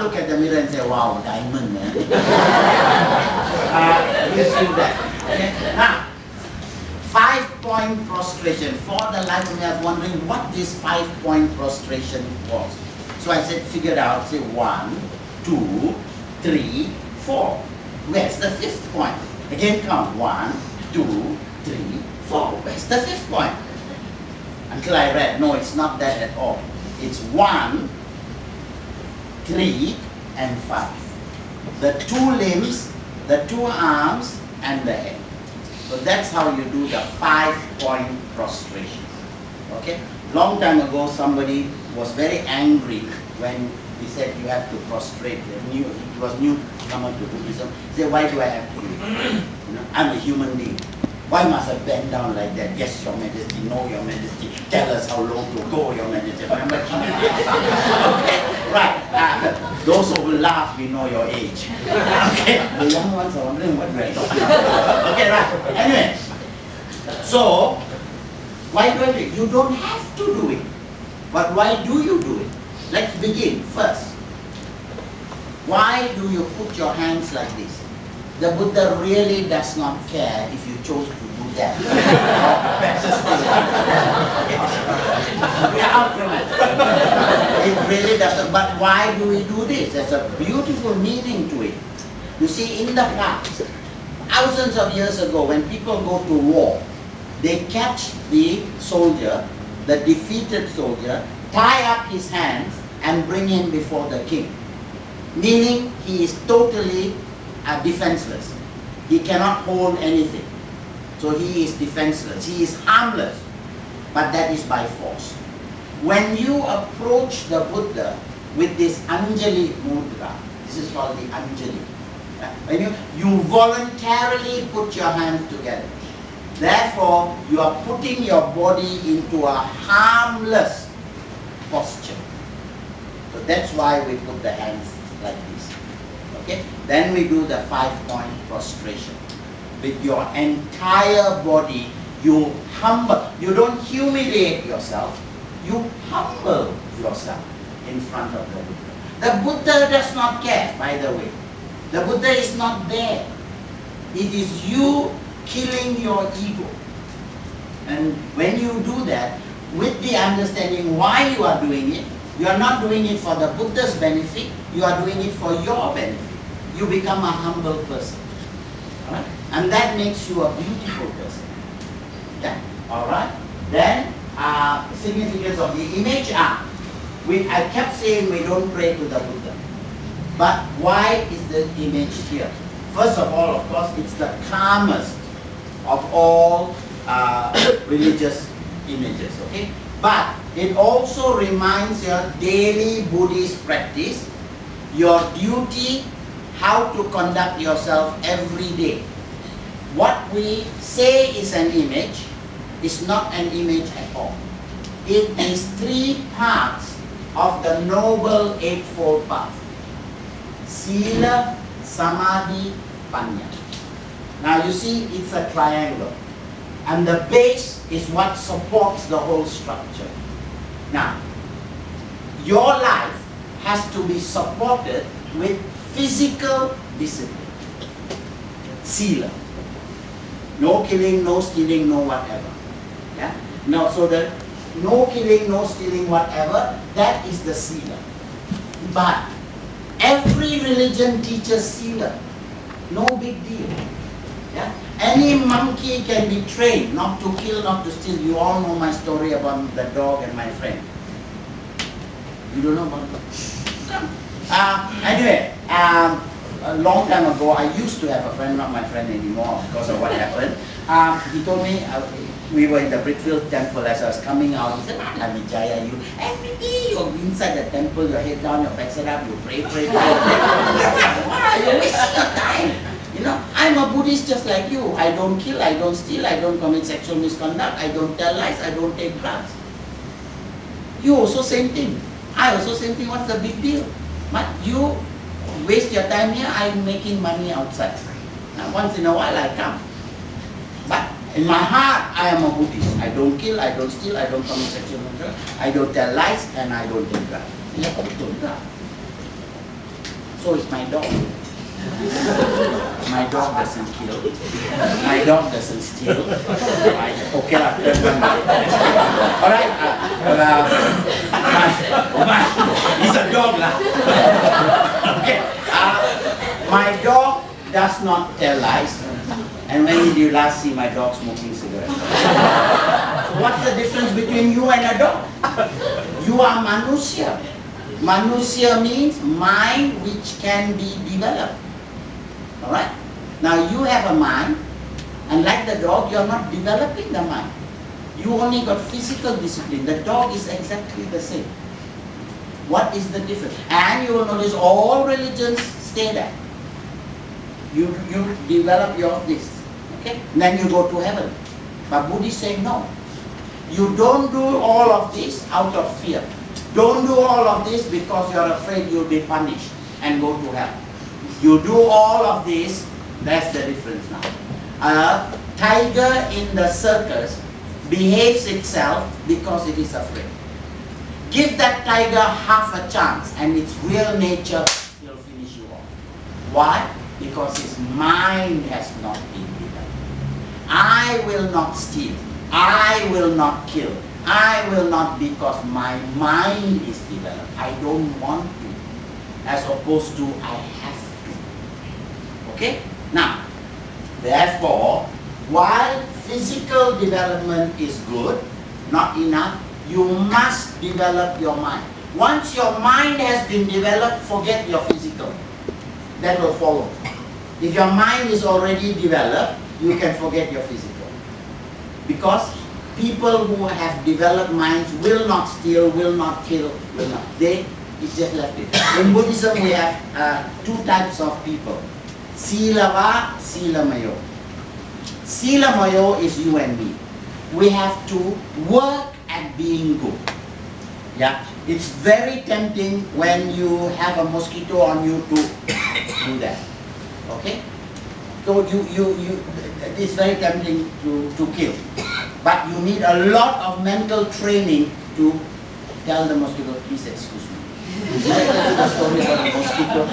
look at the mirror and say, wow, diamond, man. Let's do that. Okay? Now, 5-point prostration. For the life of me, I was wondering what this 5-point prostration was. So I said, figured out, say 1, 2, 3, 4. Where's the 5th point? Again count, 1, 2, 3, 4. Where's the 5th point? Until I read, no, it's not that at all. It's 1, 3, and 5. The 2 limbs, the 2 arms, and the head. So that's how you do the 5-point prostration. Okay? Long time ago, somebody was very angry when he said you have to prostrate. It was newcomer to Buddhism. He said, why do I have to do it? You know, I'm a human being. Why must I bend down like that? Yes, Your Majesty. No, Your Majesty. Tell us how low to go, Your Majesty. Okay, right. Those who will laugh, we know your age. Okay, the young ones are wondering what we're talking about. Okay, right. Anyway, so why do I do it? You don't have to do it. But why do you do it? Let's begin first. Why do you put your hands like this? The Buddha really does not care if you chose to do that. We are out from it. It really doesn't. But why do we do this? There's a beautiful meaning to it. You see, in the past, thousands of years ago, when people go to war, they catch the soldier, the defeated soldier, tie up his hands and bring him before the king. Meaning he is totally defenseless. He cannot hold anything. So he is defenseless. He is harmless. But that is by force. When you approach the Buddha with this Anjali Mudra, this is called the Anjali. When you voluntarily put your hands together. Therefore, you are putting your body into a harmless posture. So that's why we put the hands like this. Okay? Then we do the 5-point prostration. With your entire body, you humble. You don't humiliate yourself. You humble yourself in front of the Buddha. The Buddha does not care, by the way. The Buddha is not there. It is you killing your ego. And when you do that, with the understanding why you are doing it, you are not doing it for the Buddha's benefit, you are doing it for your benefit. You become a humble person. Alright? And that makes you a beautiful person. Yeah? Alright? Then, significance of the image. I kept saying we don't pray to the Buddha. But why is the image here? First of all, of course, it's the calmest of all religious images. Okay? But it also reminds your daily Buddhist practice, your duty, how to conduct yourself every day. What we say is an image is not an image at all. It is 3 parts of the Noble Eightfold Path. Sila, Samadhi, Panya. Now you see, it's a triangle. And the base is what supports the whole structure. Now, your life has to be supported with physical discipline. Sila. No killing, no stealing, no whatever. Yeah? Now, so the no killing, no stealing, whatever, that is the Sila. But every religion teaches Sila. No big deal. Yeah? Any monkey can be trained not to kill, not to steal. You all know my story about the dog and my friend. You don't know about that? Anyway, a long time ago, I used to have a friend, not my friend anymore because of what happened. He told me, we were in the Brickfield temple. As I was coming out, he said, UncleVijaya, you every day you're inside the temple, your head down, your backside up, you pray. Why? You're wasting your time. You know, I'm a Buddhist just like you. I don't kill, I don't steal, I don't commit sexual misconduct, I don't tell lies, I don't take drugs. You also same thing. I also same thing. What's the big deal? But you waste your time here, I'm making money outside. Now, once in a while I come. But in my heart, I am a Buddhist. I don't kill, I don't steal, I don't commit sexual misconduct, I don't tell lies, and I don't take drugs. So is my dog. My dog doesn't kill. My dog doesn't steal. Right? Okay, that's one way. All right. He's a dog lah. Okay. My dog does not tell lies. And when did you last see my dog smoking cigarettes? So what's the difference between you and a dog? You are manusya. Manusya means mind which can be developed. Alright? Now you have a mind, and like the dog, you are not developing the mind. You only got physical discipline. The dog is exactly the same. What is the difference? And you will notice all religions stay there. You develop your this. Okay? And then you go to heaven. But Buddhists say no. You don't do all of this out of fear. Don't do all of this because you are afraid you'll be punished and go to hell. You do all of this, that's the difference now. A tiger in the circus behaves itself because it is afraid. Give that tiger half a chance and its real nature will finish you off. Why? Because his mind has not been developed. I will not steal. I will not kill. I will not because my mind is developed. I don't want to. As opposed to I have to. Okay? Now, therefore, while physical development is good, not enough, you must develop your mind. Once your mind has been developed, forget your physical. That will follow. If your mind is already developed, you can forget your physical. Because people who have developed minds will not steal, will not kill, will not. It's just left it. In Buddhism, we have two types of people. Silava, Silamayo. Silamayo is you and me. We have to work at being good. Yeah, it's very tempting when you have a mosquito on you to do that. Okay? So it's very tempting to kill. But you need a lot of mental training to tell the mosquito, please excuse me. The story about a mosquito.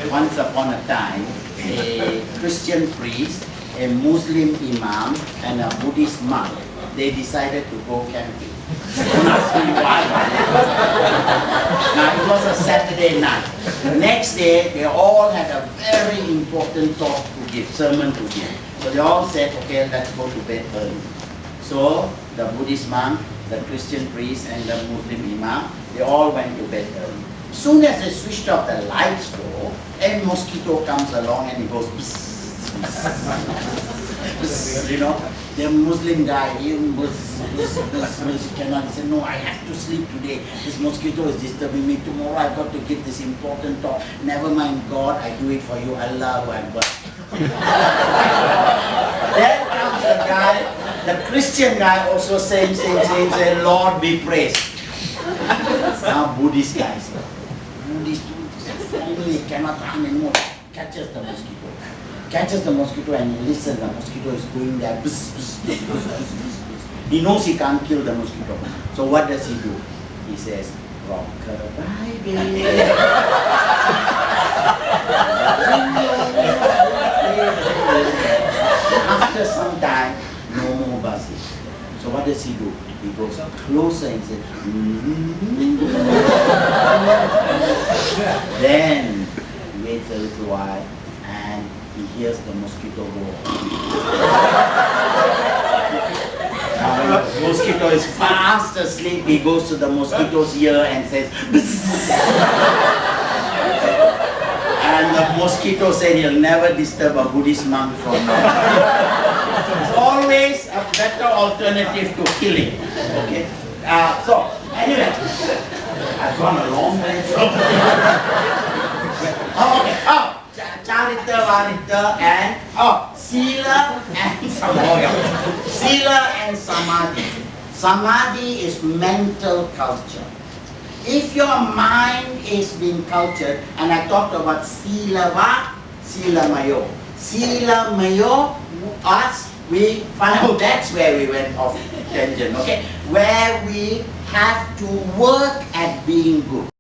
Once upon a time, a Christian priest, a Muslim imam, and a Buddhist monk, they decided to go camping. Don't ask me why. Now it was a Saturday night. The next day, they all had a very important talk to give, sermon to give. So they all said, okay, let's go to bed early. So the Buddhist monk, the Christian priest, and the Muslim imam, they all went to bed early. Soon as they switched off the lights though, a mosquito comes along and he goes, bzz, bzz, bzz, you know. The Muslim guy, he cannot say, no, I have to sleep today. This mosquito is disturbing me. Tomorrow I've got to give this important talk. Never mind God, I do it for you. Allah Akbar. Then comes the guy, the Christian guy also saying, Lord be praised. Now Buddhist guys, Buddhist finally cannot run anymore. Catches the mosquito. Catches the mosquito and listen, the mosquito is going there. Bzz, bzz, bzz, bzz, bzz. He knows he can't kill the mosquito. So what does he do? He says, rock-a-bye, baby. After some time, no more buzzing. So what does he do? He goes closer and says, Then he waits a little while and he hears the mosquito go. Now when the mosquito is fast asleep, he goes to the mosquito's ear and says, Bzz. And the mosquito said he'll never disturb a Buddhist monk from now. It's always a better alternative to killing. Okay? So, anyway, I've gone a long way from okay. Charita, Varita, and Sila and Samadhi. Sila and Samadhi. Samadhi is mental culture. If your mind is being cultured, and I talked about Silava, Silamayo. Silamayo, us, we found that's where we went off tangent, okay? Where we have to work at being good.